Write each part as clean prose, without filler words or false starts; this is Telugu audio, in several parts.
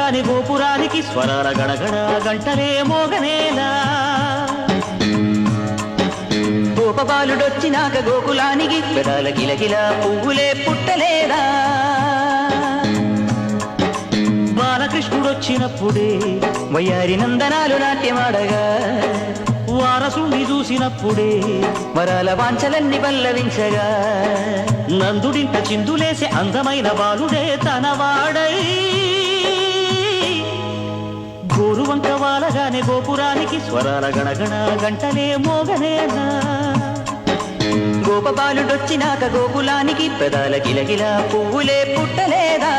వాలగాని గోపురానికి స్వరాల గడగడ గంటలే మోగనేలా గోపబాలుడొచ్చినాక గోకులానికి పెదాల గిలగిల పువ్వులే పుట్టలేదా బాలకృష్ణుడొచ్చినప్పుడే వయ్యారి నందనాలు నాట్యమాడగా వారసుని చూసినప్పుడే వరాల వాంఛలన్నీ పల్లవించగా నందుడింట చిందులేసే అందమైన బాలుడే తనవాడై గోరువంక వాలగానే గోపురానికి స్వరాల గణగణ గంటలే మోగనేలా గోపబాలుడొచ్చినాక గోకులానికి పెదాల గిలగిల పువ్వులే పుట్టలేదా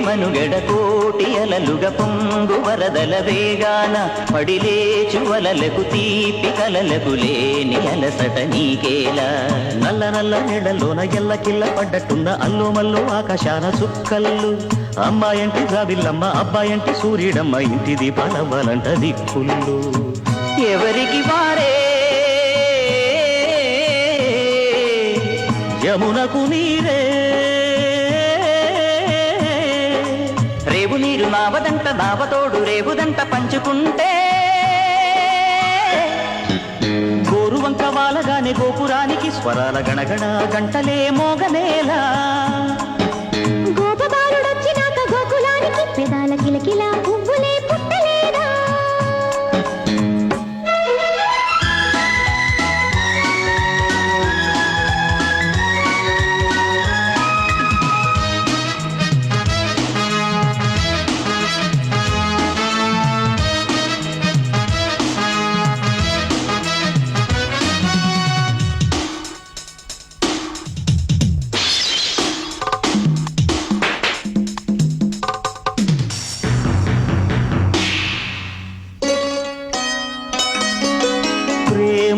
మనుగడ కోటి అలలుగ పొంగు వరదల వేగాన పడిలేచు వలలకు తీపి కలలకు లేని అలసట నీకేలా నల్ల నల్ల నెడలోన ఎల్లకిల్ల పడ్డట్టున్న అల్లో మల్లో ఆకాశాన చుక్కల్లు అమ్మాయంటి జాబిల్లమ్మ అబ్బాయంటి సూర్యుడమ్మ ఇంటి దీపాలవ్వాలంట దిక్కుళ్ళు ఎవరికి వారే యమునకు నీరే రేవు నీరు నావదంట నావతోడు రేవుదంట పంచుకుంటే గోరువంక వాలగానే గోపురానికి స్వరాల గణగణ గంటలే మోగనేలా గోపబాలుడొచ్చినాక గోకులానికి పెదాల కిలకిల పువ్వులే పుట్టలేదా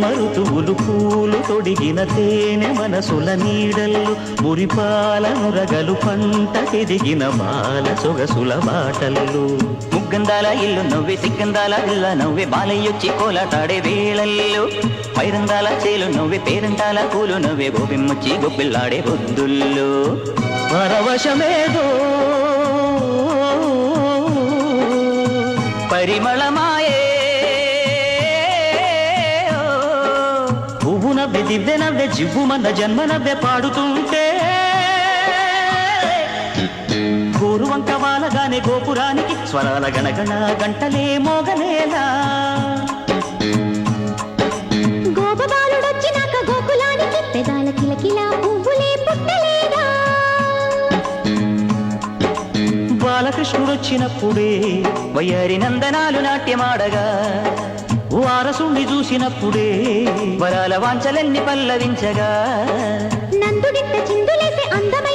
మరుతువులు పూలు తొడిగిన తేనె మనసుల నీడల్లు మురిపాల నురగలు పంట ఎదిగిన బాల సొగసుల బాటల్లు ముగ్గందాల ఇల్లు నవ్వే సిగ్గందాల ఇల్ల నవ్వే బాలయ్యొచ్చి కోలాటాడే వేళల్లో పైరందాల చేలు నవ్వే పేరంటాల పూలు నవ్వే గోపిమ్మొచ్చి గొప్పిల్లాడే బొద్దుల్లో పరవశమేదో పరిమళమాయే నవ్వే దివ్య నవ్వే జివ్వుమన్న జన్మ నవ్వే పాడుతుంటే గోరువంక వాలగానే గోపురానికి స్వరాల గణగణ గంటలే మోగనేలా గోపబాలుడొచ్చినాక గోకులానికి పెదాల కిలకిల పువ్వులే పుట్టలేదా బాలకృష్ణుడొచ్చినప్పుడే వయ్యారి నందనాలు నాట్యమాడగా వారసుని చూసినప్పుడే వరాల వాంఛలన్నీ పల్లవించగా నందుడింట చిందులేసే అందమైన